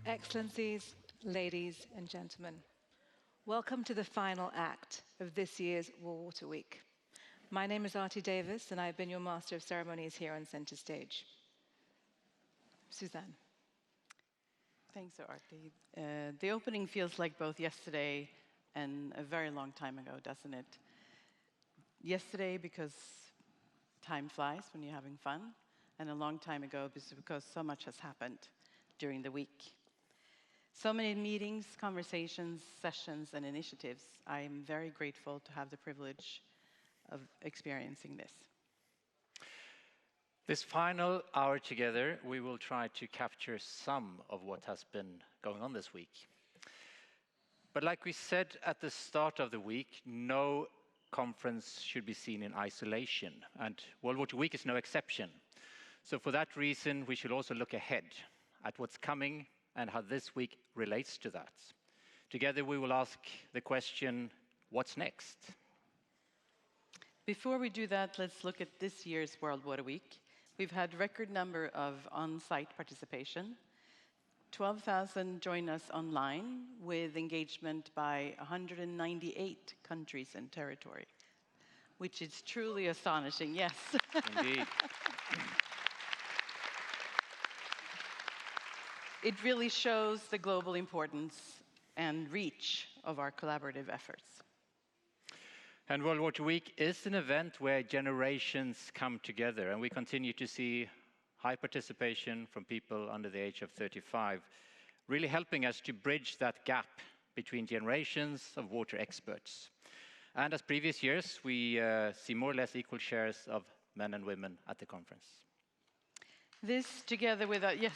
Excellencies, ladies and gentlemen, welcome to the final act of this year's World Water Week. My name is Artie Davis, and I've been your Master of Ceremonies here on Centre Stage. Suzanne. Thanks, Artie. The opening feels like both yesterday and a very long time ago, doesn't it? Yesterday because time flies when you're having fun, and a long time ago because so much has happened during the week. So many meetings, conversations, sessions, and initiatives. I am very grateful to have the privilege of experiencing this. This final hour together, we will try to capture some of what has been going on this week. But like we said at the start of the week, no conference should be seen in isolation, and World Water Week is no exception. So for that reason, we should also look ahead at what's coming and how this week relates to that. Together, we will ask the question, what's next? Before we do that, let's look at this year's World Water Week. We've had record number of on-site participation. 12,000 join us online with engagement by 198 countries and territory, which is truly astonishing, yes. Indeed. It really shows the global importance and reach of our collaborative efforts. And World Water Week is an event where generations come together, and we continue to see high participation from people under the age of 35, really helping us to bridge that gap between generations of water experts. And as previous years, we see more or less equal shares of men and women at the conference. This together with, yes.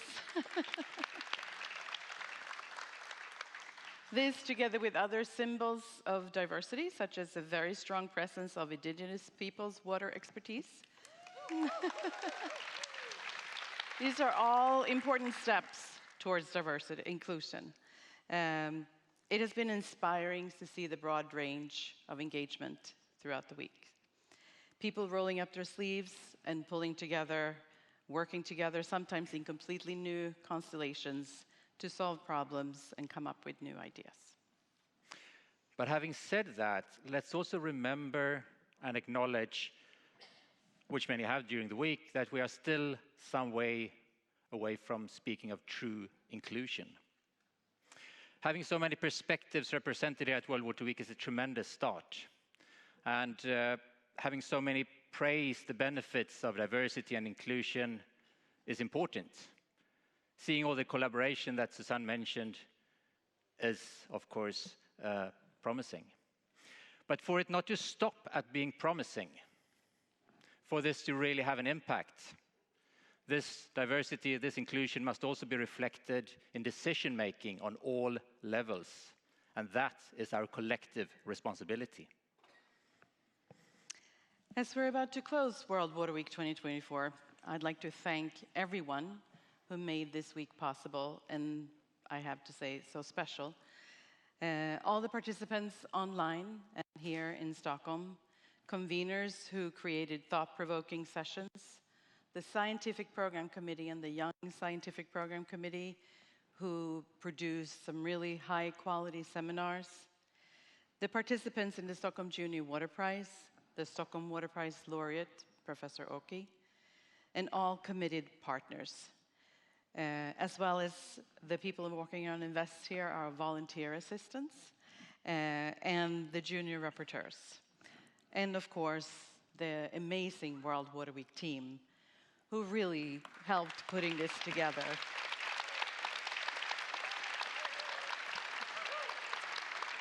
This, together with other symbols of diversity, such as a very strong presence of indigenous peoples' water expertise. These are all important steps towards diversity, inclusion. It has been inspiring to see the broad range of engagement throughout the week. People rolling up their sleeves and pulling together, working together, sometimes in completely new constellations, to solve problems and come up with new ideas. But having said that, let's also remember and acknowledge, which many have during the week, that we are still some way away from speaking of true inclusion. Having so many perspectives represented here at World Water Week is a tremendous start. And having so many praise the benefits of diversity and inclusion is important. Seeing all the collaboration that Suzanne mentioned is, of course, promising. But for it not to stop at being promising, for this to really have an impact, this diversity, this inclusion must also be reflected in decision-making on all levels. And that is our collective responsibility. As we're about to close World Water Week 2024, I'd like to thank everyone who made this week possible, and I have to say, so special. All the participants online and here in Stockholm, conveners who created thought-provoking sessions, the Scientific Program Committee and the Young Scientific Program Committee who produced some really high-quality seminars, the participants in the Stockholm Junior Water Prize, the Stockholm Water Prize laureate, Professor Oki, and all committed partners. As well as the people working on Invest here, our volunteer assistants, and the junior rapporteurs. And of course, the amazing World Water Week team who really helped putting this together.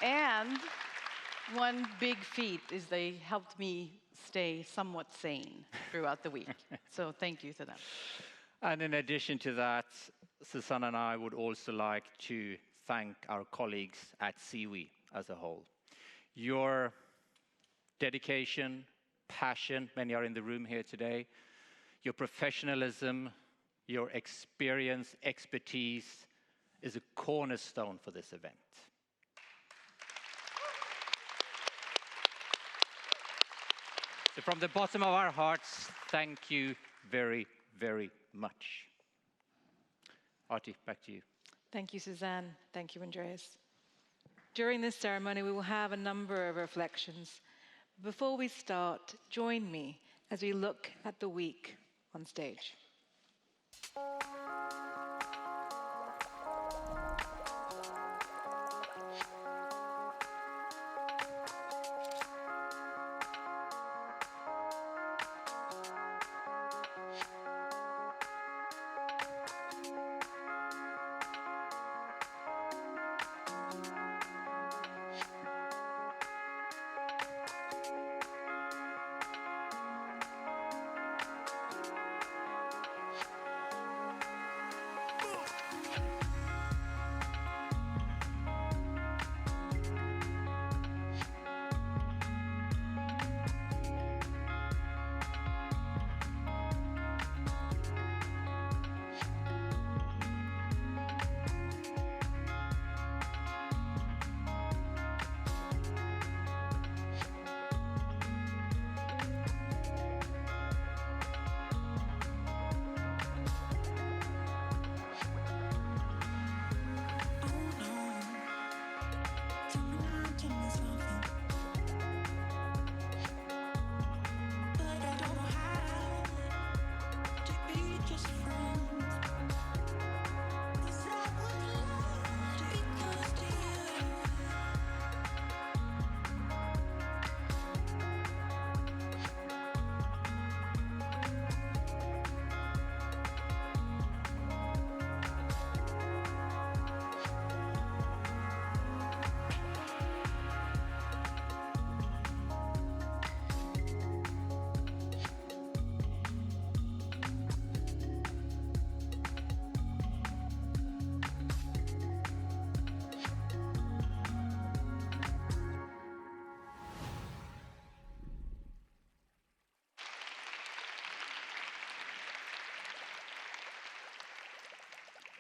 And one big feat is they helped me stay somewhat sane throughout the week. So thank you to them. And in addition to that, Susanna and I would also like to thank our colleagues at SIWI as a whole. Your dedication, passion, many are in the room here today, your professionalism, your experience, expertise is a cornerstone for this event. So from the bottom of our hearts, thank you very, very much. Artie, back to you. Thank you, Suzanne. Thank you, Andreas. During this ceremony, we will have a number of reflections. Before we start, join me as we look at the week on stage.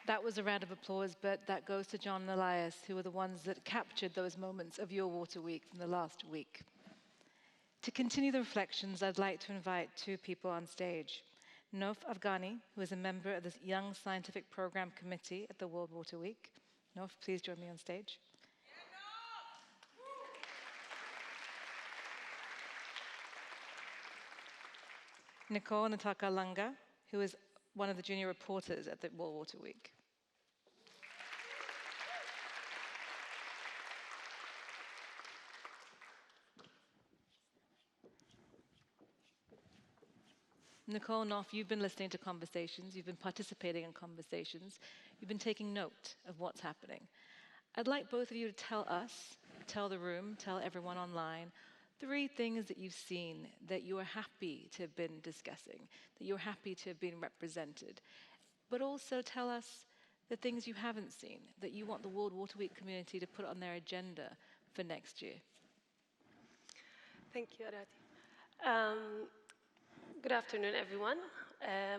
That was a round of applause, but that goes to John and Elias, who were the ones that captured those moments of your Water Week from the last week. To continue the reflections, I'd like to invite two people on stage. Nof Afghani, who is a member of the Young Scientific Program Committee at the World Water Week. Nof, please join me on stage. Nicole Nataka Langa, who is one of the junior reporters at the World Water Week. Nicole, Nof, you've been listening to conversations, you've been participating in conversations, you've been taking note of what's happening. I'd like both of you to tell us, tell the room, tell everyone online, 3 things that you've seen that you are happy to have been discussing, that you're happy to have been represented. But also tell us the things you haven't seen, that you want the World Water Week community to put on their agenda for next year. Thank you, Arati. Good afternoon, everyone.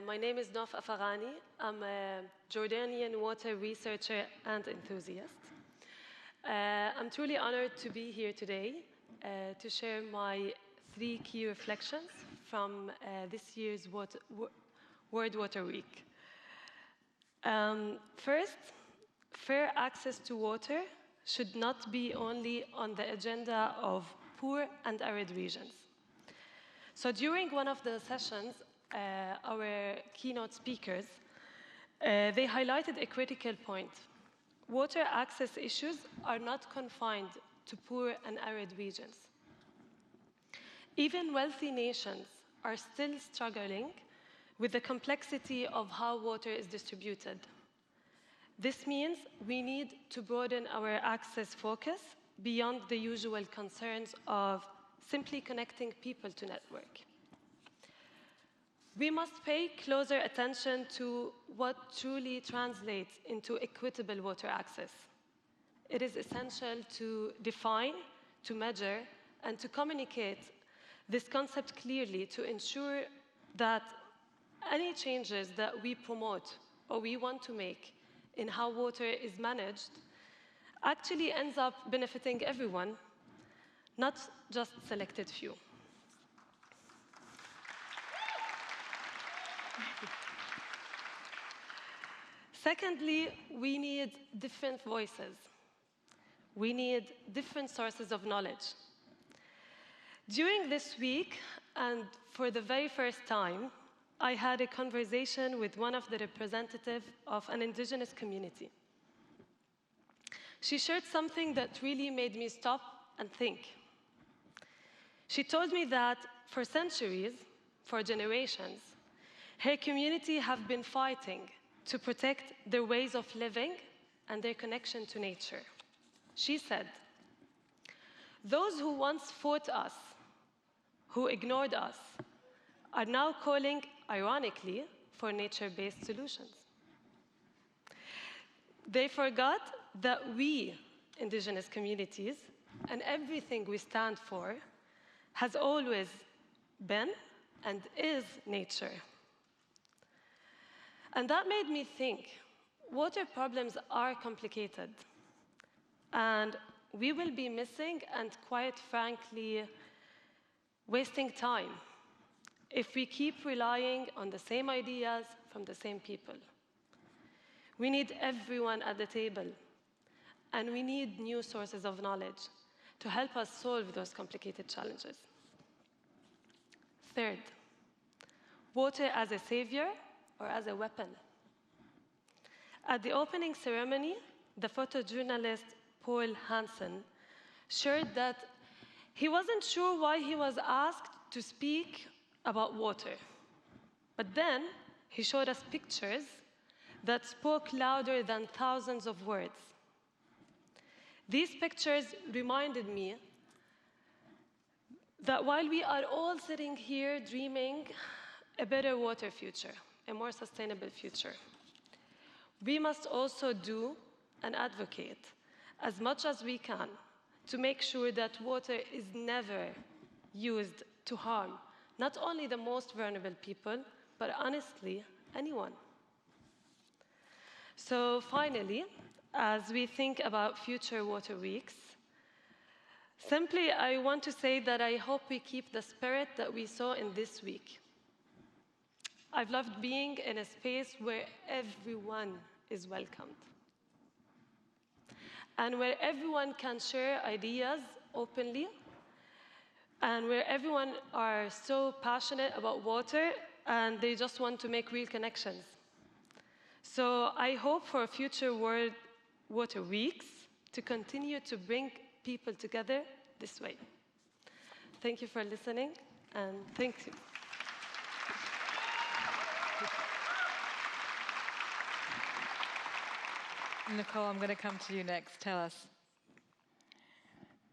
My name is Nof Afghani. I'm a Jordanian water researcher and enthusiast. I'm truly honored to be here today to share my 3 key reflections from this year's World Water Week. First, fair access to water should not be only on the agenda of poor and arid regions. So during one of the sessions, our keynote speakers, they highlighted a critical point. Water access issues are not confined to poor and arid regions. Even wealthy nations are still struggling with the complexity of how water is distributed. This means we need to broaden our access focus beyond the usual concerns of simply connecting people to network. We must pay closer attention to what truly translates into equitable water access. It is essential to define, to measure, and to communicate this concept clearly to ensure that any changes that we promote or we want to make in how water is managed actually ends up benefiting everyone, not just selected few. Secondly, we need different voices. We need different sources of knowledge. During this week, and for the very first time, I had a conversation with one of the representatives of an indigenous community. She shared something that really made me stop and think. She told me that for centuries, for generations, her community have been fighting to protect their ways of living and their connection to nature. She said, "Those who once fought us, who ignored us, are now calling, ironically, for nature-based solutions. They forgot that we, indigenous communities, and everything we stand for, has always been and is nature." And that made me think, water problems are complicated. And we will be missing and, quite frankly, wasting time if we keep relying on the same ideas from the same people. We need everyone at the table, and we need new sources of knowledge to help us solve those complicated challenges. Third, water as a savior or as a weapon. At the opening ceremony, the photojournalist Paul Hansen shared that he wasn't sure why he was asked to speak about water. But then he showed us pictures that spoke louder than thousands of words. These pictures reminded me that while we are all sitting here dreaming a better water future, a more sustainable future, we must also do and advocate as much as we can to make sure that water is never used to harm not only the most vulnerable people, but honestly, anyone. So finally, as we think about future water weeks, simply I want to say that I hope we keep the spirit that we saw in this week. I've loved being in a space where everyone is welcomed, and where everyone can share ideas openly, and where everyone are so passionate about water and they just want to make real connections. So I hope for future World Water Weeks to continue to bring people together this way. Thank you for listening, and thank you. Nicole, I'm going to come to you next. Tell us.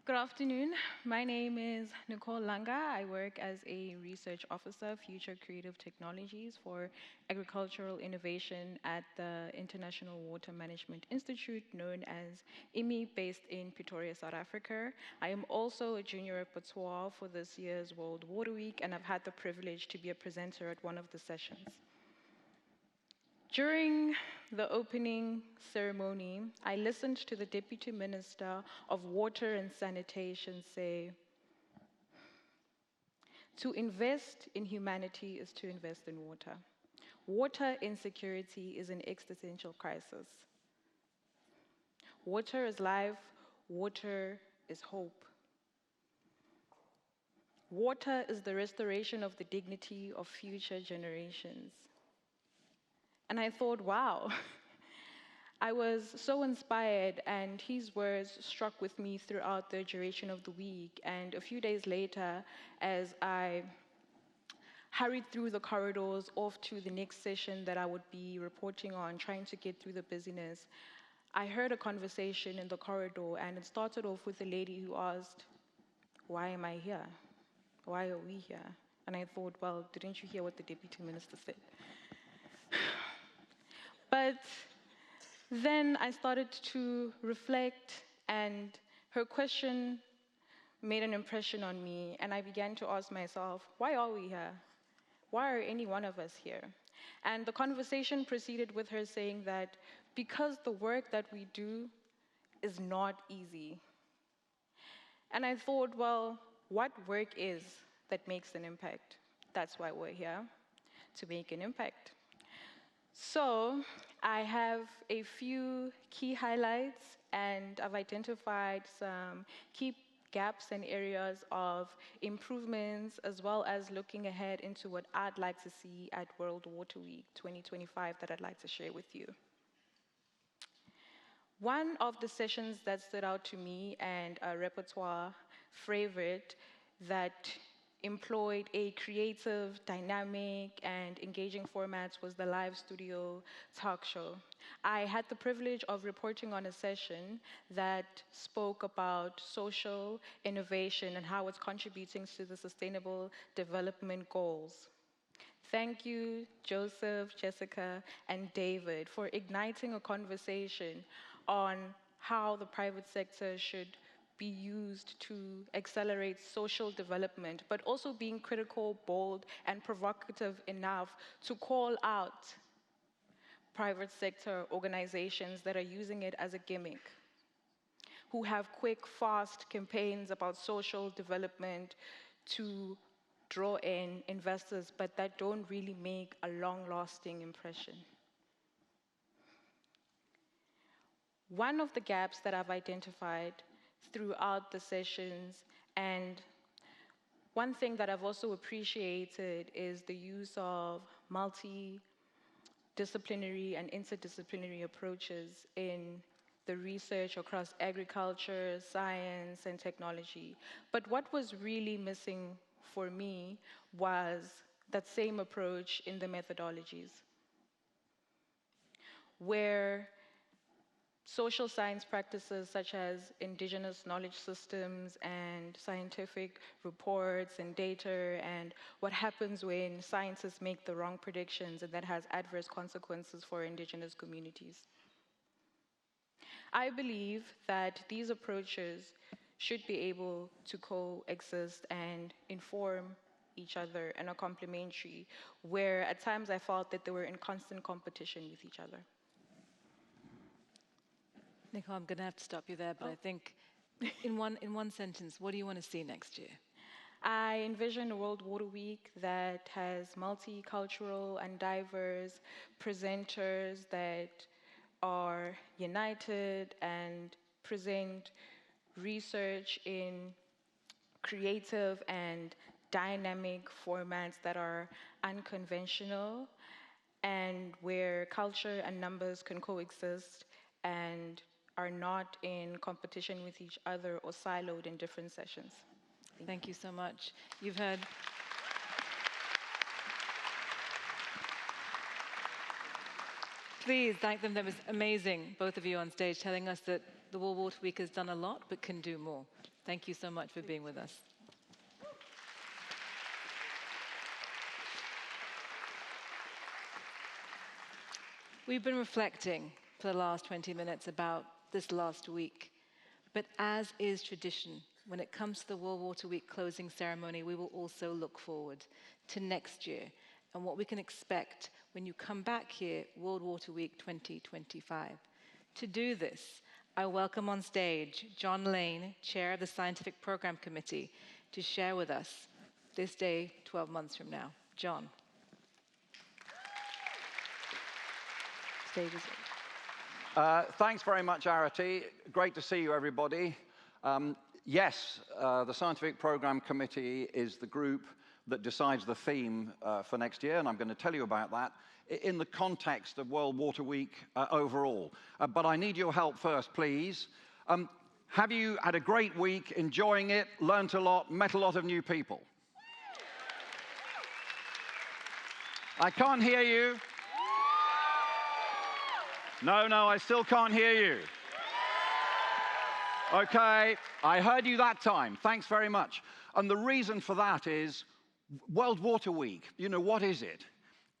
Good afternoon. My name is Nicole Langa. I work as a research officer, Future Creative Technologies for Agricultural Innovation at the International Water Management Institute, known as IMI, based in Pretoria, South Africa. I am also a junior rapporteur for this year's World Water Week, and I've had the privilege to be a presenter at one of the sessions. During the opening ceremony, I listened to the Deputy Minister of Water and Sanitation say, "To invest in humanity is to invest in water. Water insecurity is an existential crisis. Water is life, water is hope. Water is the restoration of the dignity of future generations." And I thought, wow. I was so inspired, and his words struck with me throughout the duration of the week. And a few days later, as I hurried through the corridors off to the next session that I would be reporting on, trying to get through the busyness, I heard a conversation in the corridor, and it started off with a lady who asked, "Why am I here? Why are we here?" And I thought, well, didn't you hear what the Deputy Minister said? But then I started to reflect, and her question made an impression on me, and I began to ask myself, why are we here? Why are any one of us here? And the conversation proceeded with her saying that because the work that we do is not easy. And I thought, well, what work is that makes an impact? That's why we're here, to make an impact. So I have a few key highlights, and I've identified some key gaps and areas of improvements, as well as looking ahead into what I'd like to see at World Water Week 2025 that I'd like to share with you. One of the sessions that stood out to me, and a repertoire favorite that employed a creative, dynamic, and engaging format, was the live studio talk show. I had the privilege of reporting on a session that spoke about social innovation and how it's contributing to the Sustainable Development Goals. Thank you, Joseph, Jessica, and David, for igniting a conversation on how the private sector should be used to accelerate social development, but also being critical, bold, and provocative enough to call out private sector organizations that are using it as a gimmick, who have quick, fast campaigns about social development to draw in investors, but that don't really make a long-lasting impression. One of the gaps that I've identified throughout the sessions, and one thing that I've also appreciated, is the use of multidisciplinary and interdisciplinary approaches in the research across agriculture, science, and technology. But what was really missing for me was that same approach in the methodologies, where social science practices such as indigenous knowledge systems and scientific reports and data, and what happens when scientists make the wrong predictions and that has adverse consequences for indigenous communities. I believe that these approaches should be able to coexist and inform each other and are complementary, where at times I felt that they were in constant competition with each other. Nicole, I'm going to have to stop you there, but I think in one sentence, what do you want to see next year? I envision a World Water Week that has multicultural and diverse presenters that are united and present research in creative and dynamic formats that are unconventional, and where culture and numbers can coexist and are not in competition with each other or siloed in different sessions. Thank you so much. You've heard. Please thank them. That was amazing, both of you on stage, telling us that the World Water Week has done a lot but can do more. Thank you so much for being with us. We've been reflecting for the last 20 minutes about this last week. But as is tradition, when it comes to the World Water Week closing ceremony, we will also look forward to next year and what we can expect when you come back here, World Water Week 2025. To do this, I welcome on stage John Lane, Chair of the Scientific Program Committee, to share with us this day 12 months from now. John. Stage is yours. Thanks very much, Arati. Great to see you, everybody. Yes, the Scientific Program Committee is the group that decides the theme for next year, and I'm going to tell you about that in the context of World Water Week overall. But I need your help first, please. Have you had a great week, enjoying it, learnt a lot, met a lot of new people? I can't hear you. No, I still can't hear you. Okay, I heard you that time. Thanks very much. And the reason for that is World Water Week. You know, what is it?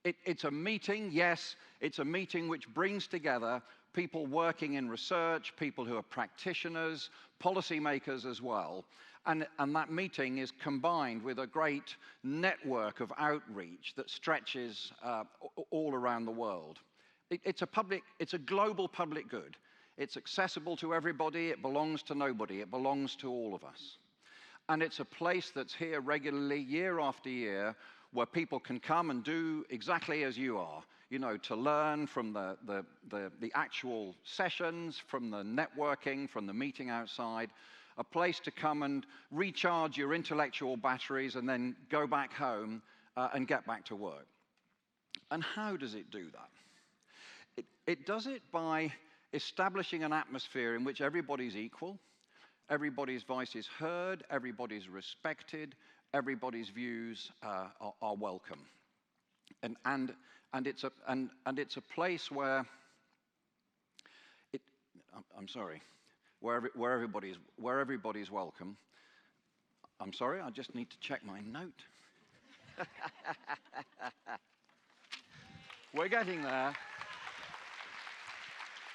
It's a meeting, yes, it's a meeting which brings together people working in research, people who are practitioners, policymakers as well. And that meeting is combined with a great network of outreach that stretches all around the world. It's a global public good. It's accessible to everybody. It belongs to nobody. It belongs to all of us. And it's a place that's here regularly, year after year, where people can come and do exactly as you are. you know, to learn from the actual sessions, from the networking, from the meeting outside, a place to come and recharge your intellectual batteries and then go back home and get back to work. And how does it do that? It does it by establishing an atmosphere in which everybody's equal, everybody's voice is heard, everybody's respected, everybody's views are welcome. And it's a place where where everybody's welcome. I'm sorry, I just need to check my note. We're getting there.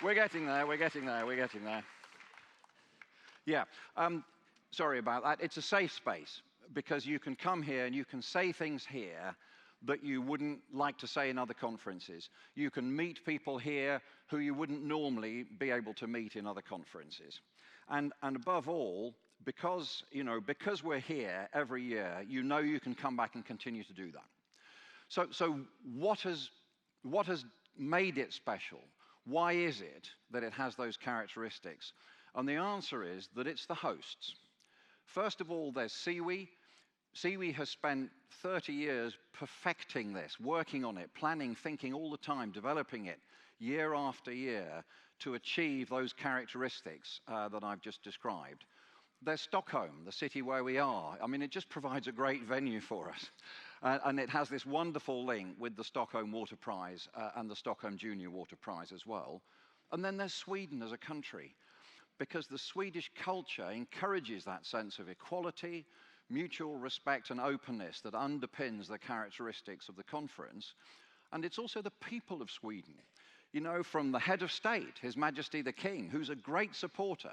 We're getting there. Yeah, sorry about that. It's a safe space because you can come here and you can say things here that you wouldn't like to say in other conferences. You can meet people here who you wouldn't normally be able to meet in other conferences. And above all, because we're here every year, you know you can come back and continue to do that. So what has made it special? Why is it that it has those characteristics? And the answer is that it's the hosts. First of all, there's SIWI. SIWI has spent 30 years perfecting this, working on it, planning, thinking all the time, developing it year after year to achieve those characteristics that I've just described. There's Stockholm, the city where we are. I mean, it just provides a great venue for us. And it has this wonderful link with the Stockholm Water Prize and the Stockholm Junior Water Prize as well. And then there's Sweden as a country, because the Swedish culture encourages that sense of equality, mutual respect and openness that underpins the characteristics of the conference. And it's also the people of Sweden. You know, from the head of state, His Majesty the King, who's a great supporter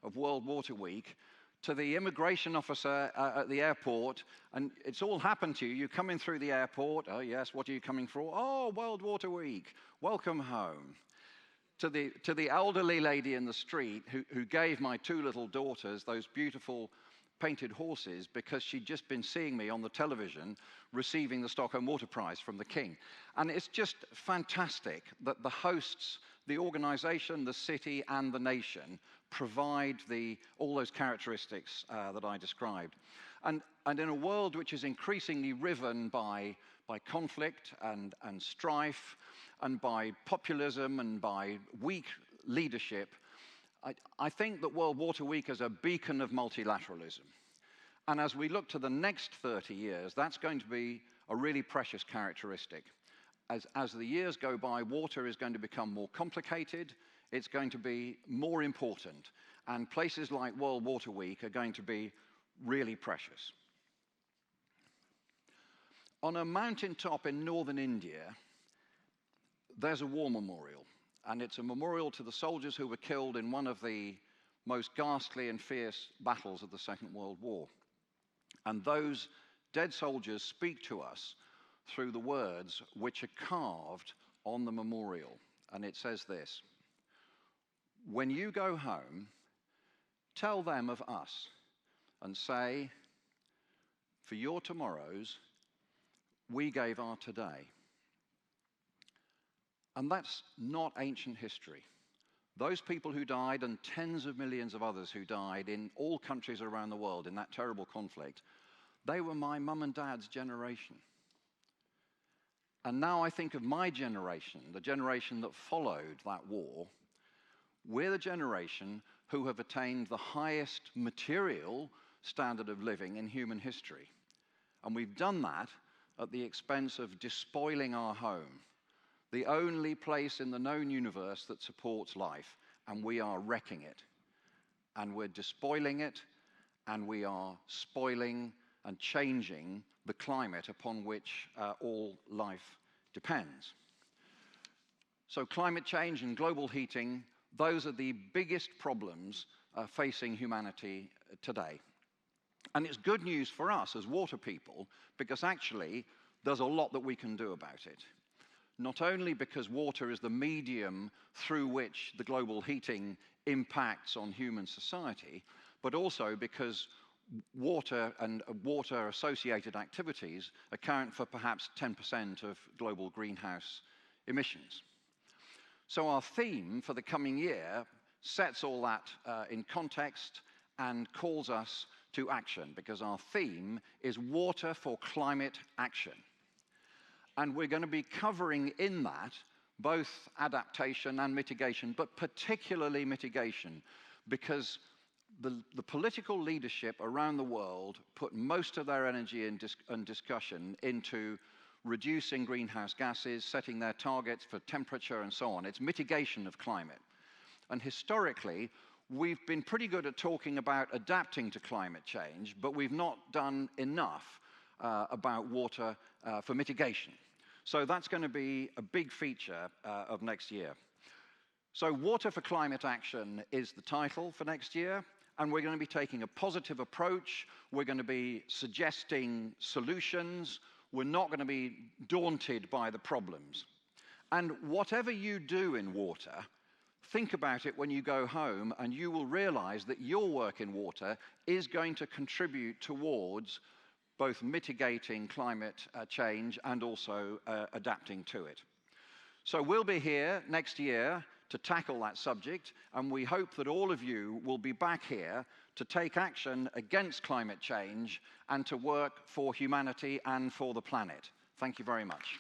of World Water Week, to the immigration officer at the airport, and it's all happened to you. You come in through the airport. Oh, yes, what are you coming for? Oh, World Water Week. Welcome home. To the elderly lady in the street who gave my two little daughters those beautiful painted horses because she'd just been seeing me on the television receiving the Stockholm Water Prize from the King. And it's just fantastic that the hosts, the organization, the city, and the nation provide all those characteristics that I described. And in a world which is increasingly riven by conflict and strife and by populism and by weak leadership, I think that World Water Week is a beacon of multilateralism. And as we look to the next 30 years, that's going to be a really precious characteristic. As the years go by, water is going to become more complicated, it's going to be more important, and places like World Water Week are going to be really precious. On a mountaintop in northern India, there's a war memorial. And it's a memorial to the soldiers who were killed in one of the most ghastly and fierce battles of the Second World War. And those dead soldiers speak to us through the words which are carved on the memorial. And it says this: "When you go home, tell them of us and say, for your tomorrows, we gave our today." And that's not ancient history. Those people who died, and tens of millions of others who died in all countries around the world in that terrible conflict, they were my mum and dad's generation. And now I think of my generation, the generation that followed that war. We're the generation who have attained the highest material standard of living in human history. And we've done that at the expense of despoiling our home, the only place in the known universe that supports life, and we are wrecking it. And we're despoiling it, and we are spoiling and changing the climate upon which all life depends. So climate change and global heating, those are the biggest problems facing humanity today. And it's good news for us as water people, because actually there's a lot that we can do about it. Not only because water is the medium through which the global heating impacts on human society, but also because water and water-associated activities account for perhaps 10% of global greenhouse emissions. So our theme for the coming year sets all that in context and calls us to action, because our theme is Water for Climate Action. And we're going to be covering in that both adaptation and mitigation, but particularly mitigation, because the political leadership around the world put most of their energy and discussion into reducing greenhouse gases, setting their targets for temperature and so on. It's mitigation of climate. And historically, we've been pretty good at talking about adapting to climate change, but we've not done enough about water for mitigation. So that's going to be a big feature of next year. So Water for Climate Action is the title for next year, and we're going to be taking a positive approach. We're going to be suggesting solutions. We're not going to be daunted by the problems. And whatever you do in water, think about it when you go home, and you will realize that your work in water is going to contribute towards both mitigating climate change and also adapting to it. So we'll be here next year to tackle that subject, and we hope that all of you will be back here to take action against climate change and to work for humanity and for the planet. Thank you very much.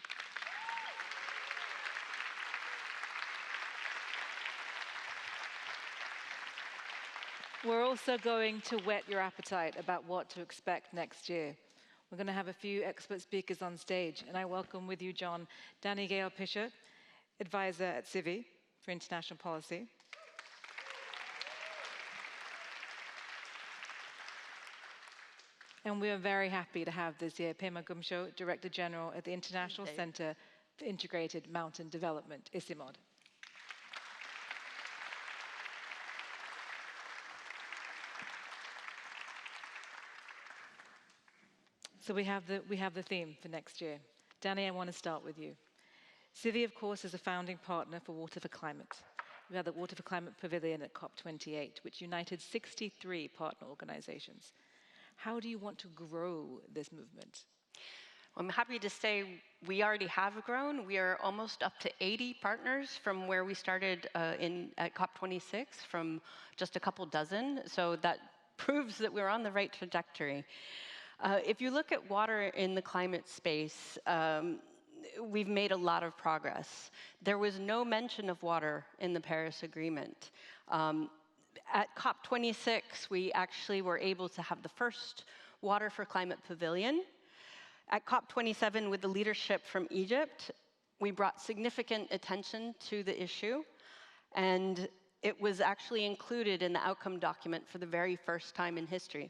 We're also going to whet your appetite about what to expect next year. We're going to have a few expert speakers on stage, and I welcome with you, John, Danny Gale-Pisher, advisor at CIVI for International Policy. And we are very happy to have this year Pema Gumsho, Director General at the International Center for Integrated Mountain Development, ICIMOD. So we have the theme for next year. Danny, I want to start with you. CIVI, of course, is a founding partner for Water for Climate. We had the Water for Climate Pavilion at COP28, which united 63 partner organizations. How do you want to grow this movement? I'm happy to say we already have grown. We are almost up to 80 partners from where we started at COP26, from just a couple dozen. So that proves that we're on the right trajectory. If you look at water in the climate space, we've made a lot of progress. There was no mention of water in the Paris Agreement. At COP26, we actually were able to have the first Water for Climate Pavilion. At COP27, with the leadership from Egypt, we brought significant attention to the issue, and it was actually included in the outcome document for the very first time in history.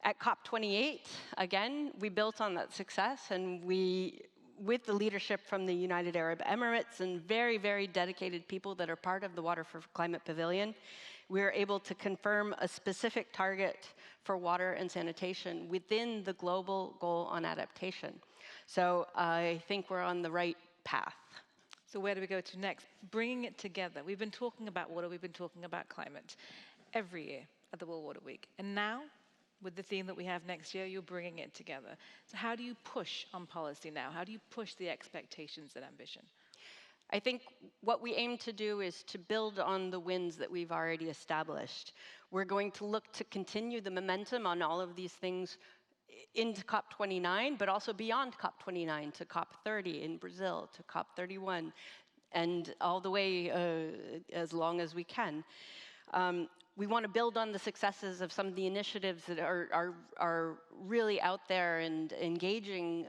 At COP28, again, we built on that success, and we, with the leadership from the United Arab Emirates and very, very dedicated people that are part of the Water for Climate Pavilion, we were able to confirm a specific target for water and sanitation within the global goal on adaptation. So I think we're on the right path. So where do we go to next? Bringing it together. We've been talking about water, we've been talking about climate every year at the World Water Week. And now, with the theme that we have next year, you're bringing it together. So how do you push on policy now? How do you push the expectations and ambition? I think what we aim to do is to build on the wins that we've already established. We're going to look to continue the momentum on all of these things into COP29, but also beyond COP29 to COP30 in Brazil, to COP31, and all the way as long as we can. We want to build on the successes of some of the initiatives that are really out there and engaging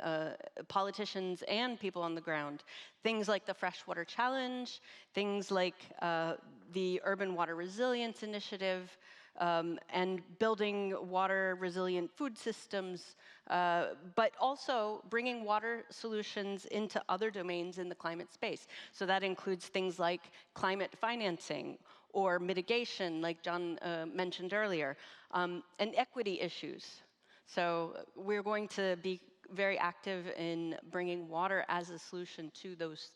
politicians and people on the ground. Things like the Freshwater Challenge, things like the Urban Water Resilience Initiative, and building water-resilient food systems, but also bringing water solutions into other domains in the climate space. So that includes things like climate financing, or mitigation, like John mentioned earlier, and equity issues. So we're going to be very active in bringing water as a solution to those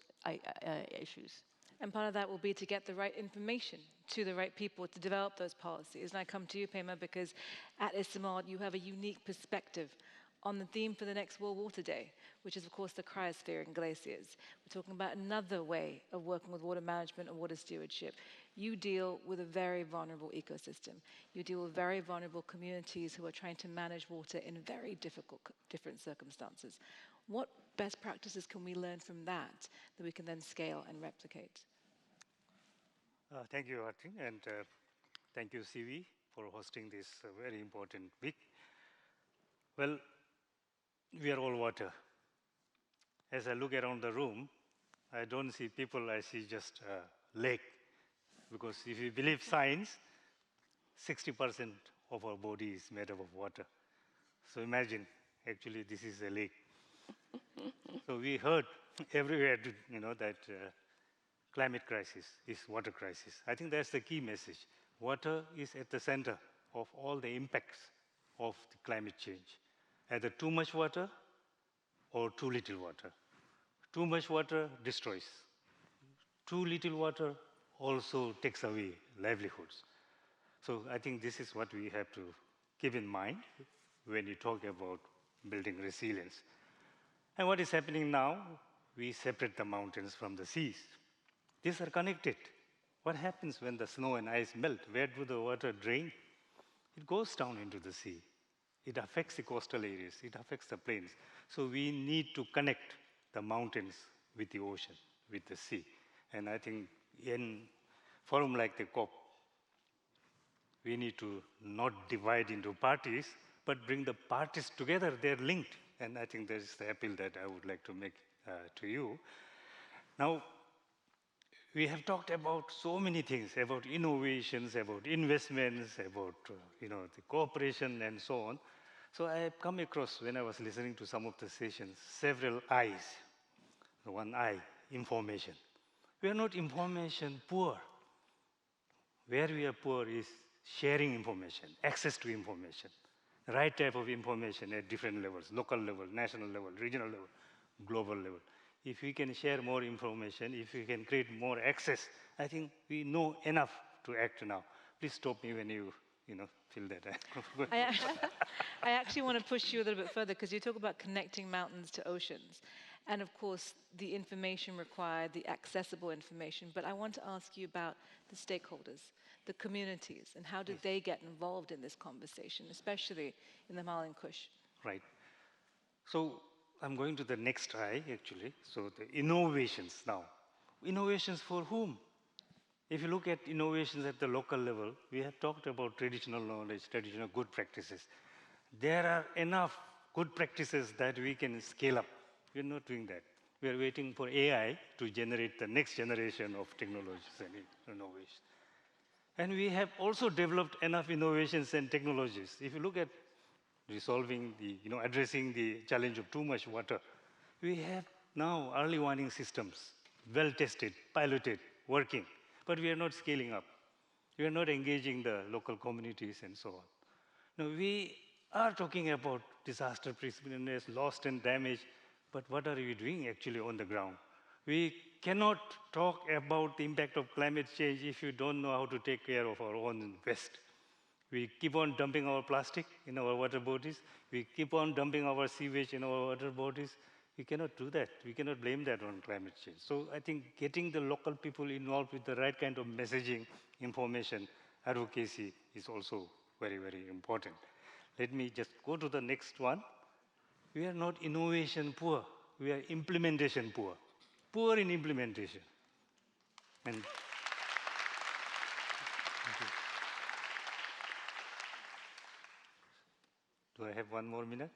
issues. And part of that will be to get the right information to the right people to develop those policies. And I come to you, Pema, because at ICIMOD, you have a unique perspective on the theme for the next World Water Day, which is, of course, the cryosphere and glaciers. We're talking about another way of working with water management and water stewardship. You deal with a very vulnerable ecosystem. You deal with very vulnerable communities who are trying to manage water in very different circumstances. What best practices can we learn from that we can then scale and replicate? Thank you, Artin, and thank you, CV, for hosting this very important week. Well, we are all water. As I look around the room, I don't see people, I see just a lake. Because if you believe science, 60% of our body is made up of water. So imagine, actually, this is a lake. So we heard everywhere, that climate crisis is water crisis. I think that's the key message. Water is at the center of all the impacts of the climate change. Either too much water or too little water. Too much water destroys. Too little water also takes away livelihoods. So I think this is what we have to keep in mind when you talk about building resilience. And what is happening now, we separate the mountains from the seas. These are connected. What happens when the snow and ice melt? Where do the water drain? It goes down into the sea. It affects the coastal areas. It affects the plains. So we need to connect the mountains with the ocean, with the sea. And I think in forum like the COP, we need to not divide into parties, but bring the parties together. They're linked. And I think that is the appeal that I would like to make to you. Now, we have talked about so many things, about innovations, about investments, about the cooperation and so on. So I have come across, when I was listening to some of the sessions, several I's. One I, information. We are not information poor. Where we are poor is sharing information, access to information, the right type of information at different levels, local level, national level, regional level, global level. If we can share more information, if we can create more access, I think we know enough to act now. Please stop me when you feel that. I actually want to push you a little bit further because you talk about connecting mountains to oceans. And of course, the information required, the accessible information. But I want to ask you about the stakeholders, the communities, and how did they get involved in this conversation, especially in the Malin Kush? Right. So I'm going to the next I, actually. So the innovations now. Innovations for whom? If you look at innovations at the local level, we have talked about traditional knowledge, traditional good practices. There are enough good practices that we can scale up. We're not doing that. We are waiting for AI to generate the next generation of technologies and innovations. And we have also developed enough innovations and technologies. If you look at resolving addressing the challenge of too much water, we have now early warning systems, well-tested, piloted, working, but we are not scaling up. We are not engaging the local communities and so on. Now, we are talking about disaster preparedness, loss and damage, but what are we doing actually on the ground? We cannot talk about the impact of climate change if you don't know how to take care of our own waste. We keep on dumping our plastic in our water bodies. We keep on dumping our sewage in our water bodies. We cannot do that. We cannot blame that on climate change. So I think getting the local people involved with the right kind of messaging, information, advocacy is also very, very important. Let me just go to the next one. We are not innovation poor. We are implementation poor. Poor in implementation. And do I have one more minute?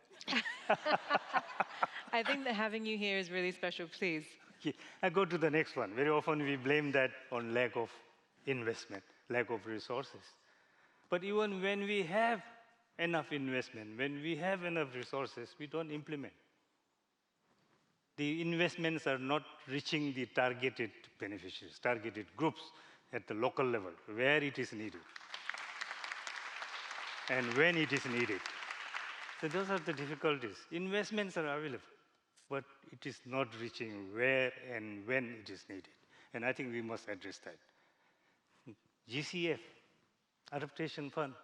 I think that having you here is really special. Please. Okay. I go to the next one. Very often we blame that on lack of investment, lack of resources. But even when we have enough investment, when we have enough resources, we don't implement. The investments are not reaching the targeted beneficiaries, targeted groups at the local level, where it is needed, and when it is needed. So those are the difficulties. Investments are available, but it is not reaching where and when it is needed. And I think we must address that. GCF, Adaptation Fund,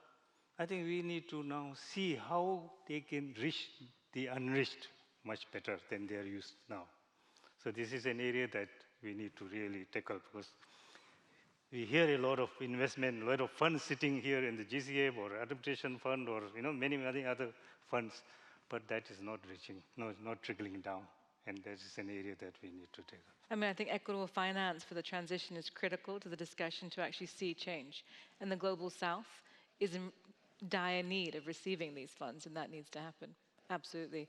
I think we need to now see how they can reach the unreached much better than they are used now. So this is an area that we need to really tackle, because we hear a lot of investment, a lot of funds sitting here in the GCF or adaptation fund or many other funds, but that is not reaching, not trickling down. And that is an area that we need to tackle. I mean, I think equitable finance for the transition is critical to the discussion to actually see change. And the Global South is in dire need of receiving these funds, and that needs to happen. Absolutely.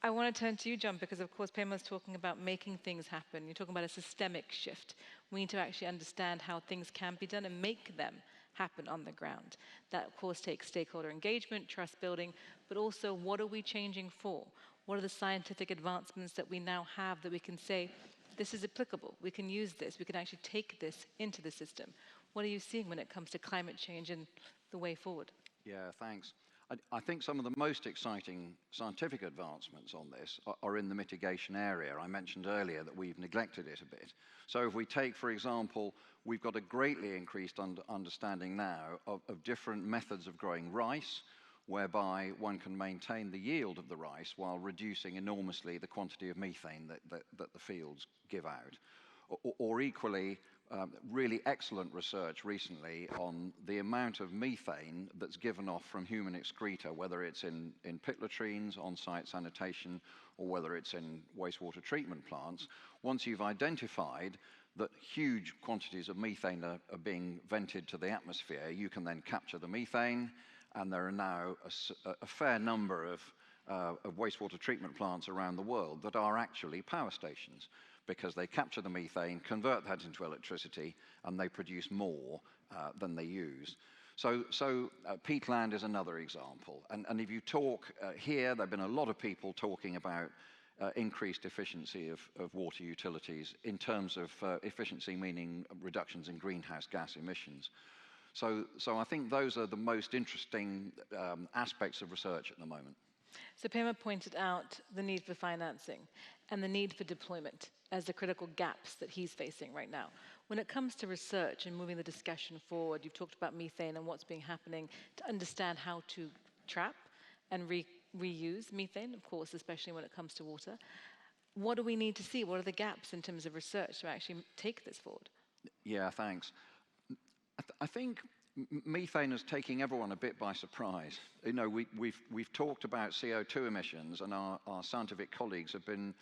I want to turn to you, John, because of course Pema's talking about making things happen. You're talking about a systemic shift. We need to actually understand how things can be done and make them happen on the ground. That, of course, takes stakeholder engagement, trust building, but also what are we changing for? What are the scientific advancements that we now have that we can say, this is applicable, we can use this, we can actually take this into the system? What are you seeing when it comes to climate change and the way forward? Yeah, thanks. I think some of the most exciting scientific advancements on this are in the mitigation area. I mentioned earlier that we've neglected it a bit. So if we take, for example, we've got a greatly increased understanding now of different methods of growing rice, whereby one can maintain the yield of the rice while reducing enormously the quantity of methane that the fields give out. Or equally, really excellent research recently on the amount of methane that's given off from human excreta, whether it's in pit latrines, on-site sanitation, or whether it's in wastewater treatment plants. Once you've identified that huge quantities of methane are being vented to the atmosphere, you can then capture the methane, and there are now a fair number of wastewater treatment plants around the world that are actually power stations, because they capture the methane, convert that into electricity, and they produce more than they use. So peatland is another example. And if you talk here, there have been a lot of people talking about increased efficiency of water utilities in terms of efficiency, meaning reductions in greenhouse gas emissions. So I think those are the most interesting aspects of research at the moment. So Pema pointed out the need for financing and the need for deployment as the critical gaps that he's facing right now. When it comes to research and moving the discussion forward, you've talked about methane and what's been happening to understand how to trap and reuse methane, of course, especially when it comes to water. What do we need to see? What are the gaps in terms of research to actually take this forward? Yeah, thanks. I think methane is taking everyone a bit by surprise. You know, we've talked about CO2 emissions, and our scientific colleagues have been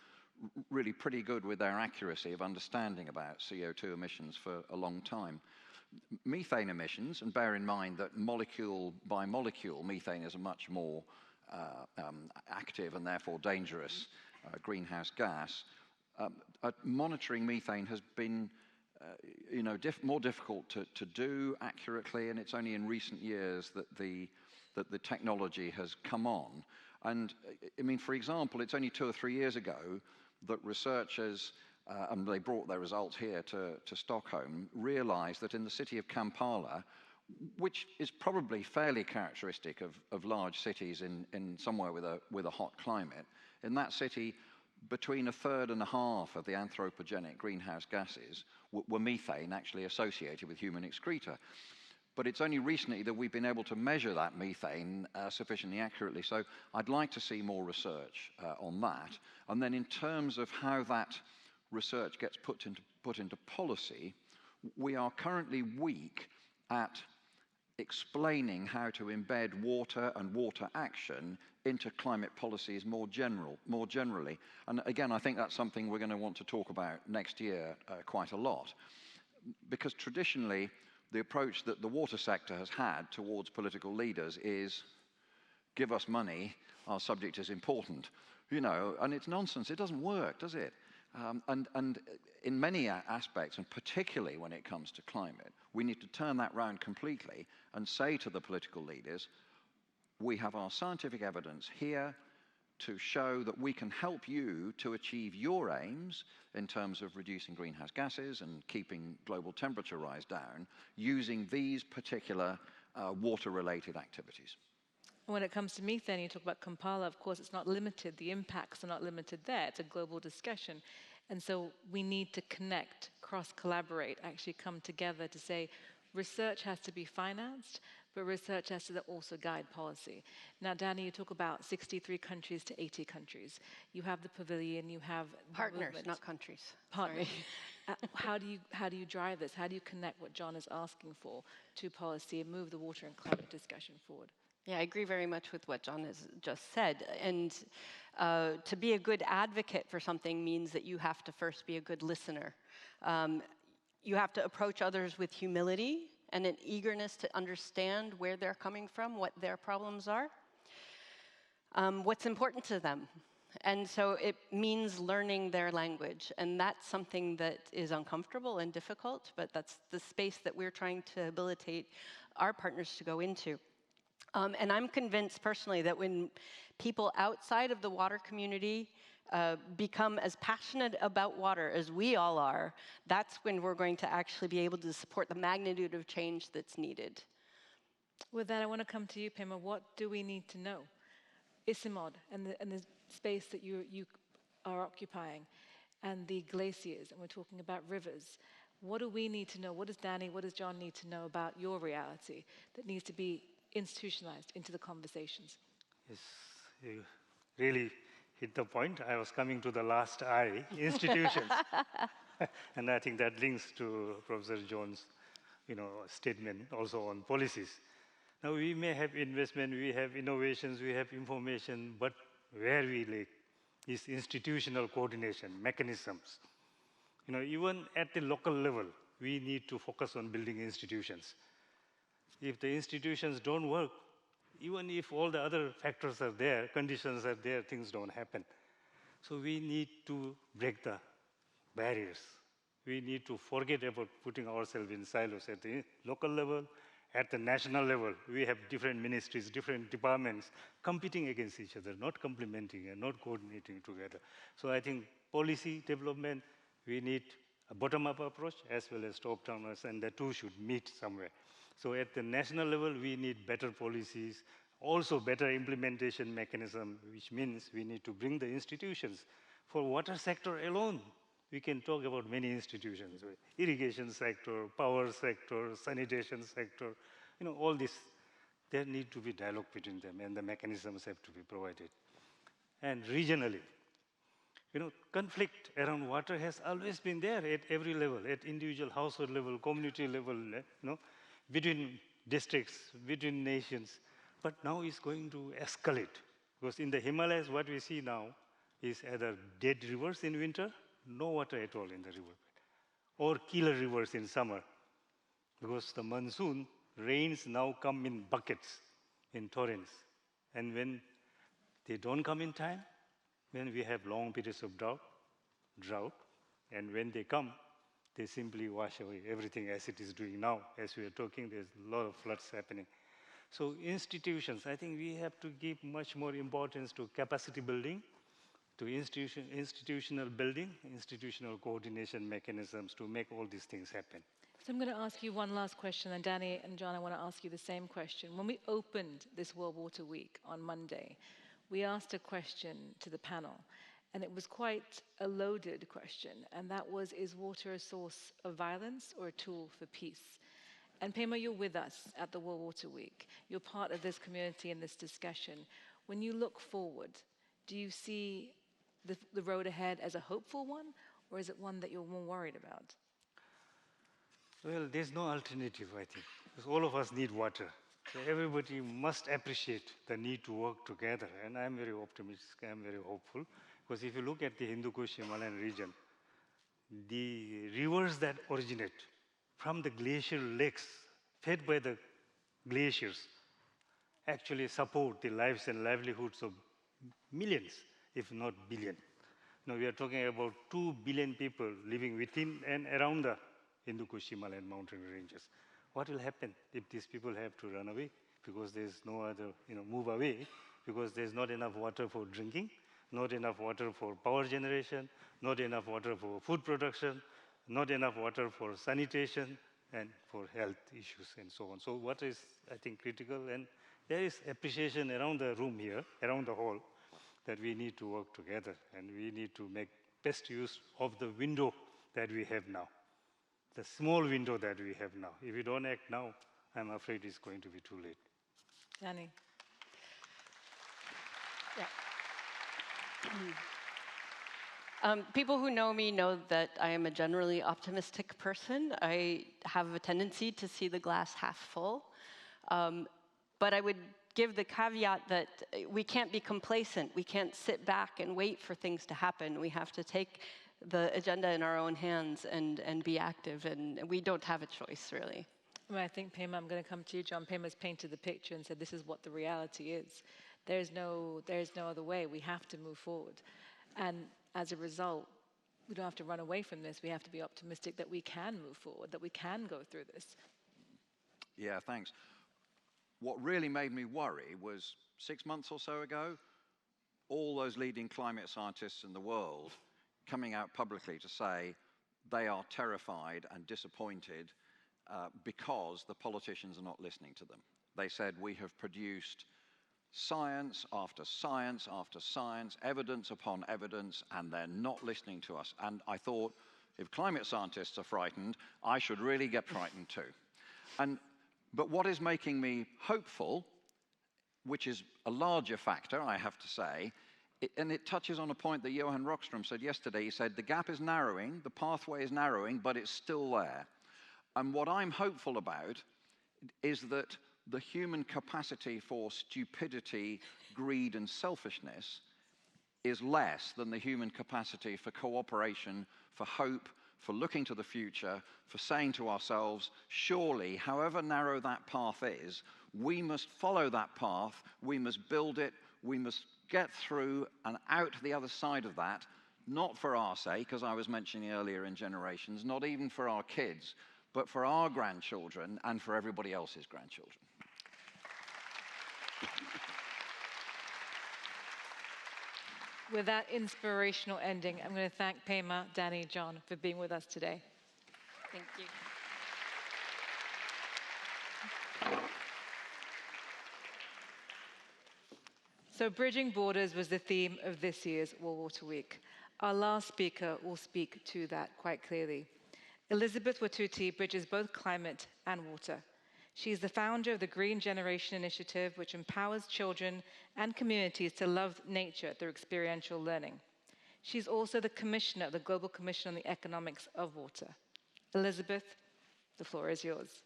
really pretty good with their accuracy of understanding about CO2 emissions for a long time. Methane emissions, and bear in mind that molecule by molecule, methane is a much more active and therefore dangerous greenhouse gas. Monitoring methane has been more difficult to do accurately, and it's only in recent years that the technology has come on. And I mean, for example, it's only 2 or 3 years ago that researchers, and they brought their results here to Stockholm, realized that in the city of Kampala, which is probably fairly characteristic of large cities in somewhere with a hot climate, in that city, between 1/3 and 1/2 of the anthropogenic greenhouse gases were methane actually associated with human excreta. But it's only recently that we've been able to measure that methane sufficiently accurately. So I'd like to see more research on that. And then in terms of how that research gets put into policy, we are currently weak at explaining how to embed water and water action into climate policies more generally. And again, I think that's something we're going to want to talk about next year quite a lot. Because traditionally, the approach that the water sector has had towards political leaders is, give us money, our subject is important. You know, and it's nonsense. It doesn't work, does it? And in many aspects, and particularly when it comes to climate, we need to turn that round completely and say to the political leaders, we have our scientific evidence here to show that we can help you to achieve your aims in terms of reducing greenhouse gases and keeping global temperature rise down using these particular water-related activities. When it comes to methane, you talk about Kampala, of course, it's not limited. The impacts are not limited there. It's a global discussion. And so we need to connect, cross-collaborate, actually come together to say research has to be financed, but research has to also guide policy. Now, Danny, you talk about 63 countries to 80 countries. You have the pavilion, you have the Partners, movement. not countries. Partners. Sorry. How do you drive this? How do you connect what John is asking for to policy and move the water and climate discussion forward? Yeah, I agree very much with what John has just said. And to be a good advocate for something means that you have to first be a good listener. You have to approach others with humility and an eagerness to understand where they're coming from, what their problems are, what's important to them. And so it means learning their language. And that's something that is uncomfortable and difficult, but that's the space that we're trying to habilitate our partners to go into. And I'm convinced personally that when people outside of the water community become as passionate about water as we all are, that's when we're going to actually be able to support the magnitude of change that's needed. With that, I want to come to you, Pema. What do we need to know? Isimod and the space that you are occupying, and the glaciers, and we're talking about rivers. What do we need to know? What does Danny, what does John need to know about your reality that needs to be institutionalized into the conversations? Yes, you really hit the point. I was coming to the last I, institutions. And I think that links to Professor Jones' statement also on policies. Now, we may have investment, we have innovations, we have information, but where we lack is institutional coordination, mechanisms. Even at the local level, we need to focus on building institutions. If the institutions don't work, even if all the other factors are there, conditions are there, things don't happen. So we need to break the barriers. We need to forget about putting ourselves in silos at the local level, at the national level. We have different ministries, different departments competing against each other, not complementing and not coordinating together. So I think policy development, we need a bottom-up approach as well as top-down, and the two should meet somewhere. So at the national level, we need better policies, also better implementation mechanism, which means we need to bring the institutions. For water sector alone, we can talk about many institutions, irrigation sector, power sector, sanitation sector, all this. There need to be dialogue between them, and the mechanisms have to be provided. And regionally, conflict around water has always been there at every level, at individual household level, community level, between districts, between nations. But now it's going to escalate, because in the Himalayas, what we see now is either dead rivers in winter, no water at all in the riverbed, or killer rivers in summer, because the monsoon rains now come in buckets, in torrents. And when they don't come in time, then we have long periods of drought, and when they come, they simply wash away everything as it is doing now. As we are talking, there's a lot of floods happening. So institutions, I think we have to give much more importance to capacity building, to institutional building, institutional coordination mechanisms to make all these things happen. So I'm going to ask you one last question, and Danny and John, I want to ask you the same question. When we opened this World Water Week on Monday, we asked a question to the panel, and it was quite a loaded question, and that was, is water a source of violence or a tool for peace? And Pema, you're with us at the World Water Week. You're part of this community and this discussion. When you look forward, do you see the road ahead as a hopeful one, or is it one that you're more worried about? Well, there's no alternative, I think, because all of us need water. So everybody must appreciate the need to work together, and I'm very optimistic, I'm very hopeful, because if you look at the Hindu Kush Himalayan region, the rivers that originate from the glacial lakes fed by the glaciers actually support the lives and livelihoods of millions, if not billion. Now we are talking about 2 billion people living within and around the Hindu Kush Himalayan mountain ranges. What will happen if these people have to run away because there's no other, move away because there's not enough water for drinking, not enough water for power generation, not enough water for food production, not enough water for sanitation and for health issues and so on. So what is, I think, critical, and there is appreciation around the room here, around the hall, that we need to work together and we need to make best use of the window that we have now, the small window that we have now. If we don't act now, I'm afraid it's going to be too late. Danny. People who know me know that I am a generally optimistic person. I have a tendency to see the glass half full. But I would give the caveat that we can't be complacent. We can't sit back and wait for things to happen. We have to take the agenda in our own hands and be active, and we don't have a choice, really. Well, I think, Pema, I'm going to come to you. John Pema's painted the picture and said this is what the reality is. There's no other way. We have to move forward. And as a result, we don't have to run away from this. We have to be optimistic that we can move forward, that we can go through this. Yeah, thanks. What really made me worry was 6 months or so ago, all those leading climate scientists in the world coming out publicly to say they are terrified and disappointed because the politicians are not listening to them. They said, we have produced science after science after science, evidence upon evidence, and they're not listening to us. And I thought, if climate scientists are frightened, I should really get frightened too. But what is making me hopeful, which is a larger factor, I have to say, and it touches on a point that Johan Rockström said yesterday. He said, the gap is narrowing, the pathway is narrowing, but it's still there. And what I'm hopeful about is that the human capacity for stupidity, greed, and selfishness is less than the human capacity for cooperation, for hope, for looking to the future, for saying to ourselves, surely, however narrow that path is, we must follow that path, we must build it, we must get through and out the other side of that, not for our sake, as I was mentioning earlier in generations, not even for our kids, but for our grandchildren and for everybody else's grandchildren. With that inspirational ending, I'm going to thank Pema, Danny, John for being with us today. Thank you. So Bridging Borders was the theme of this year's World Water Week. Our last speaker will speak to that quite clearly. Elizabeth Watuti bridges both climate and water. She is the founder of the Green Generation Initiative, which empowers children and communities to love nature through experiential learning. She's also the commissioner of the Global Commission on the Economics of Water. Elizabeth, the floor is yours.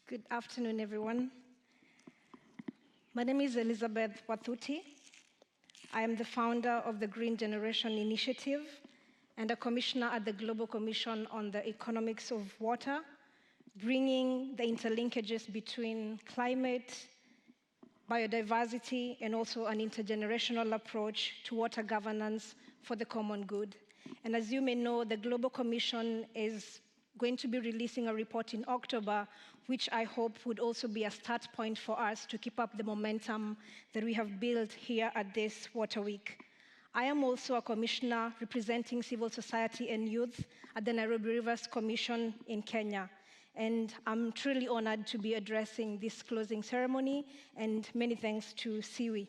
Good afternoon, everyone. My name is Elizabeth Watuti. I am the founder of the Green Generation Initiative and a commissioner at the Global Commission on the Economics of Water, bringing the interlinkages between climate, biodiversity, and also an intergenerational approach to water governance for the common good. And as you may know, the Global Commission is going to be releasing a report in October, which I hope would also be a start point for us to keep up the momentum that we have built here at this Water Week. I am also a commissioner representing civil society and youth at the Nairobi Rivers Commission in Kenya. And I'm truly honored to be addressing this closing ceremony, and many thanks to Siwi.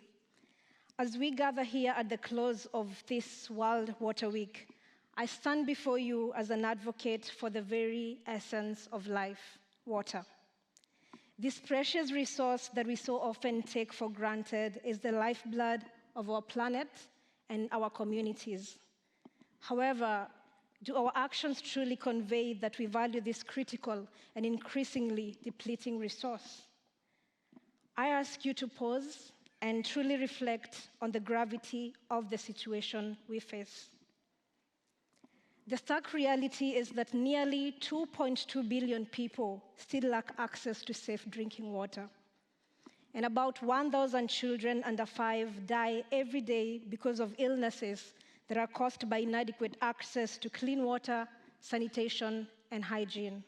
As we gather here at the close of this World Water Week, I stand before you as an advocate for the very essence of life, water. This precious resource that we so often take for granted is the lifeblood of our planet and our communities. However, do our actions truly convey that we value this critical and increasingly depleting resource? I ask you to pause and truly reflect on the gravity of the situation we face. The stark reality is that nearly 2.2 billion people still lack access to safe drinking water. And about 1,000 children under 5 die every day because of illnesses that are caused by inadequate access to clean water, sanitation, and hygiene.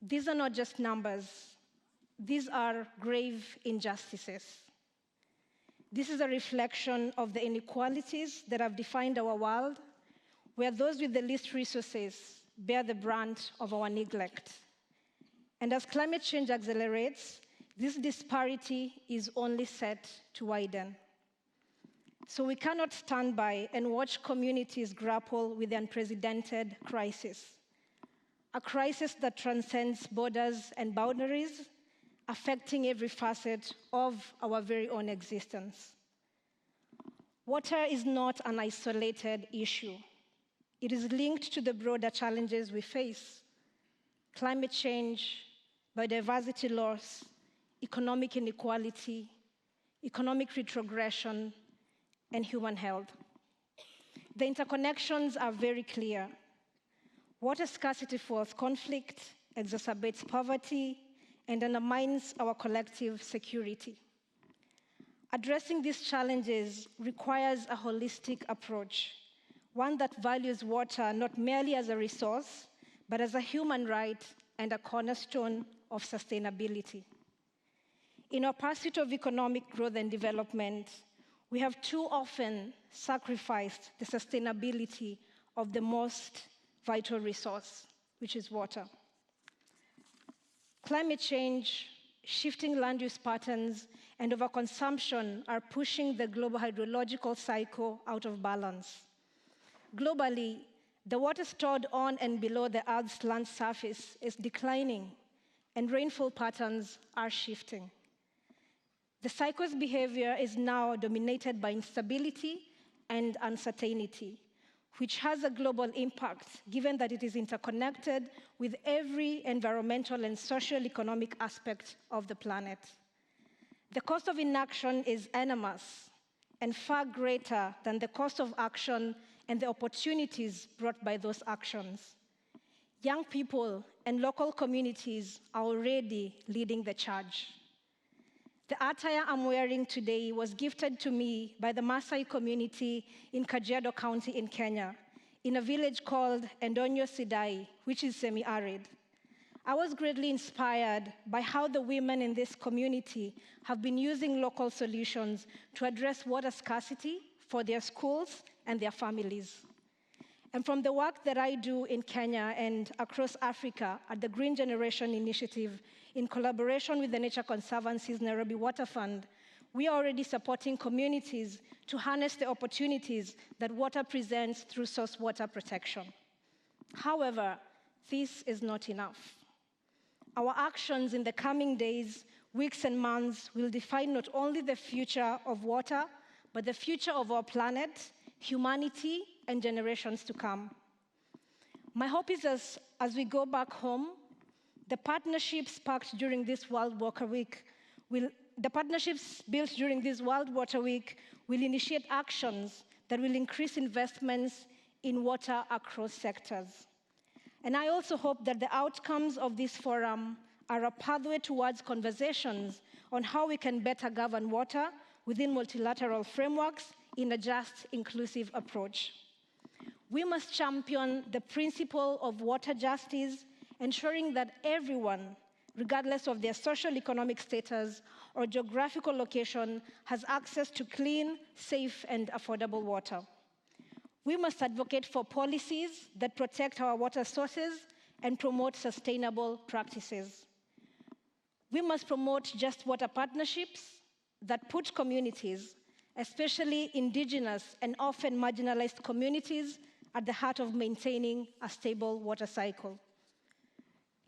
These are not just numbers. These are grave injustices. This is a reflection of the inequalities that have defined our world, where those with the least resources bear the brunt of our neglect. And as climate change accelerates, this disparity is only set to widen. So we cannot stand by and watch communities grapple with the unprecedented crisis, a crisis that transcends borders and boundaries, affecting every facet of our very own existence. Water is not an isolated issue. It is linked to the broader challenges we face: climate change, biodiversity loss, economic inequality, economic retrogression, and human health. The interconnections are very clear. Water scarcity fuels conflict, exacerbates poverty, and undermines our collective security. Addressing these challenges requires a holistic approach, one that values water not merely as a resource, but as a human right and a cornerstone of sustainability. In our pursuit of economic growth and development, we have too often sacrificed the sustainability of the most vital resource, which is water. Climate change, shifting land use patterns, and overconsumption are pushing the global hydrological cycle out of balance. Globally, the water stored on and below the Earth's land surface is declining, and rainfall patterns are shifting. The cycle's behavior is now dominated by instability and uncertainty, which has a global impact, given that it is interconnected with every environmental and social-economic aspect of the planet. The cost of inaction is enormous and far greater than the cost of action and the opportunities brought by those actions. Young people and local communities are already leading the charge. The attire I'm wearing today was gifted to me by the Maasai community in Kajiado County in Kenya, in a village called Endonyo Sidai, which is semi-arid. I was greatly inspired by how the women in this community have been using local solutions to address water scarcity for their schools and their families. And from the work that I do in Kenya and across Africa at the Green Generation Initiative, in collaboration with the Nature Conservancy's Nairobi Water Fund, we are already supporting communities to harness the opportunities that water presents through source water protection. However, this is not enough. Our actions in the coming days, weeks, and months will define not only the future of water, but the future of our planet, humanity, and generations to come. My hope is as we go back home, the partnerships sparked during this World Water Week will initiate actions that will increase investments in water across sectors. And I also hope that the outcomes of this forum are a pathway towards conversations on how we can better govern water within multilateral frameworks in a just, inclusive approach. We must champion the principle of water justice, ensuring that everyone, regardless of their social economic status or geographical location, has access to clean, safe, and affordable water. We must advocate for policies that protect our water sources and promote sustainable practices. We must promote just water partnerships that put communities, especially indigenous and often marginalized communities, at the heart of maintaining a stable water cycle.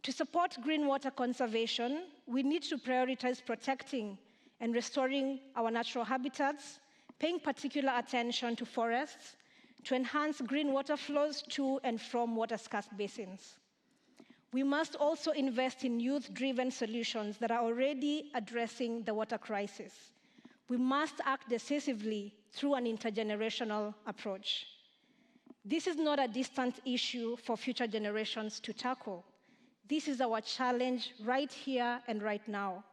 To support green water conservation, we need to prioritize protecting and restoring our natural habitats, paying particular attention to forests, to enhance green water flows to and from water-scarce basins. We must also invest in youth-driven solutions that are already addressing the water crisis. We must act decisively through an intergenerational approach. This is not a distant issue for future generations to tackle. This is our challenge right here and right now.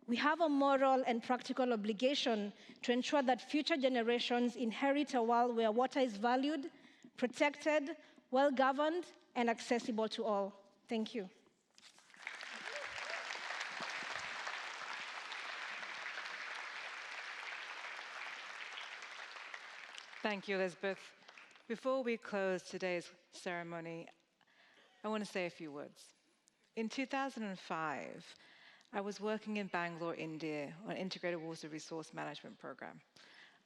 We have a moral and practical obligation to ensure that future generations inherit a world where water is valued, protected, well-governed, and accessible to all. Thank you. Thank you, Elizabeth. Before we close today's ceremony, I want to say a few words. In 2005, I was working in Bangalore, India, on an integrated water resource management program.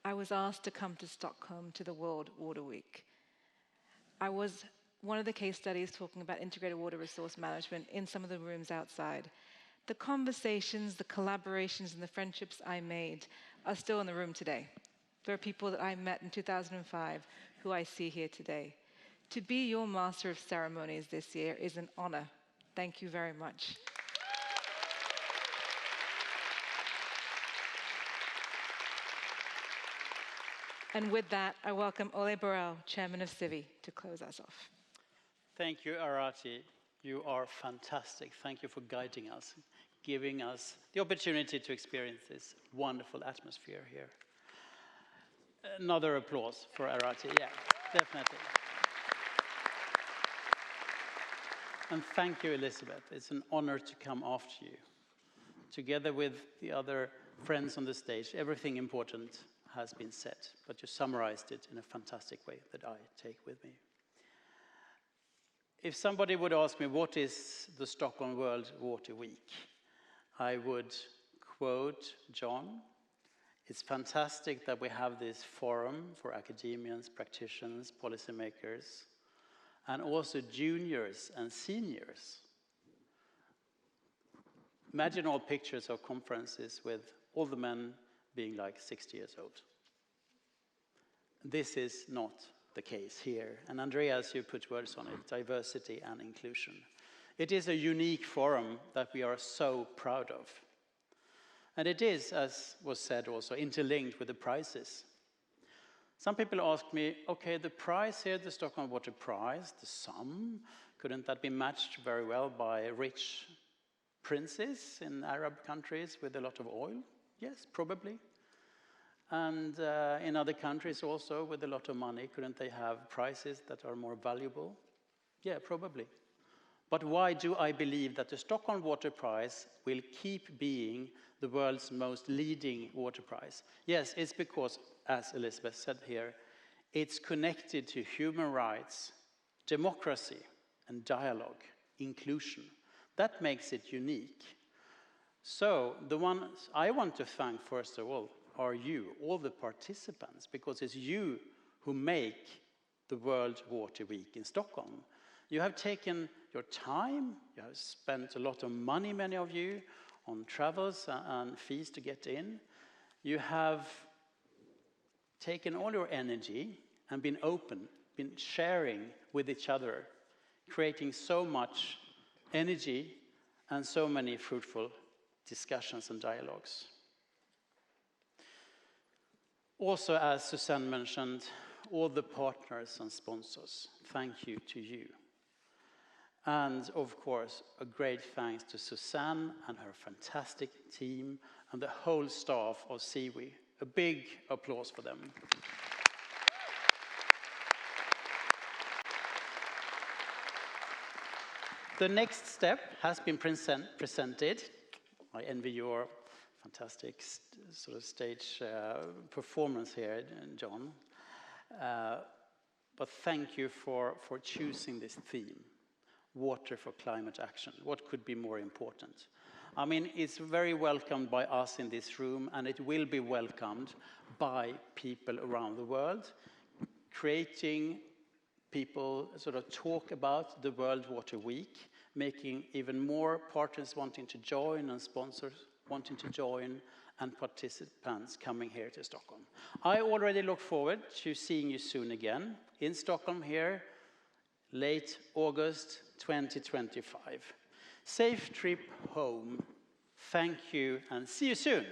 I was asked to come to Stockholm to the World Water Week. I was one of the case studies talking about integrated water resource management in some of the rooms outside. The conversations, the collaborations, and the friendships I made are still in the room today. There are people that I met in 2005 who I see here today. To be your Master of Ceremonies this year is an honor. Thank you very much. And with that, I welcome Ole Borrell, Chairman of CIVI, to close us off. Thank you, Arati. You are fantastic. Thank you for guiding us, giving us the opportunity to experience this wonderful atmosphere here. Another applause for Arati. Yeah, definitely. And thank you, Elizabeth. It's an honor to come after you. Together with the other friends on the stage, everything important has been said, but you summarized it in a fantastic way that I take with me. If somebody would ask me, what is the Stockholm World Water Week? I would quote John. It's fantastic that we have this forum for academians, practitioners, policymakers, and also juniors and seniors. Imagine all pictures of conferences with all the men being like 60 years old. This is not the case here. And Andreas, you put words on it, diversity and inclusion. It is a unique forum that we are so proud of. And it is, as was said also, interlinked with the prizes. Some people ask me, okay, the prize here, the Stockholm Water Prize, the sum, couldn't that be matched very well by rich princes in Arab countries with a lot of oil? Yes, probably. And in other countries also with a lot of money, couldn't they have prizes that are more valuable? Yeah, probably. But why do I believe that the Stockholm Water Prize will keep being the world's most leading water prize? Yes, it's because, as Elizabeth said here, it's connected to human rights, democracy, and dialogue, inclusion. That makes it unique. So the ones I want to thank, first of all, are you, all the participants, because it's you who make the World Water Week in Stockholm. You have taken your time, you have spent a lot of money, many of you, on travels and fees to get in. You have taken all your energy and been open, been sharing with each other, creating so much energy and so many fruitful discussions and dialogues. Also, as Suzanne mentioned, all the partners and sponsors, thank you to you. And of course, a great thanks to Suzanne and her fantastic team and the whole staff of CIVI. A big applause for them. The next step has been presented. I envy your fantastic sort of stage performance here, John. But thank you for choosing this theme, water for climate action. What could be more important? I mean, it's very welcomed by us in this room, and it will be welcomed by people around the world, creating people sort of talk about the World Water Week, making even more partners wanting to join and sponsors wanting to join and participants coming here to Stockholm. I already look forward to seeing you soon again in Stockholm here, late August 2025. Safe trip home. Thank you and see you soon.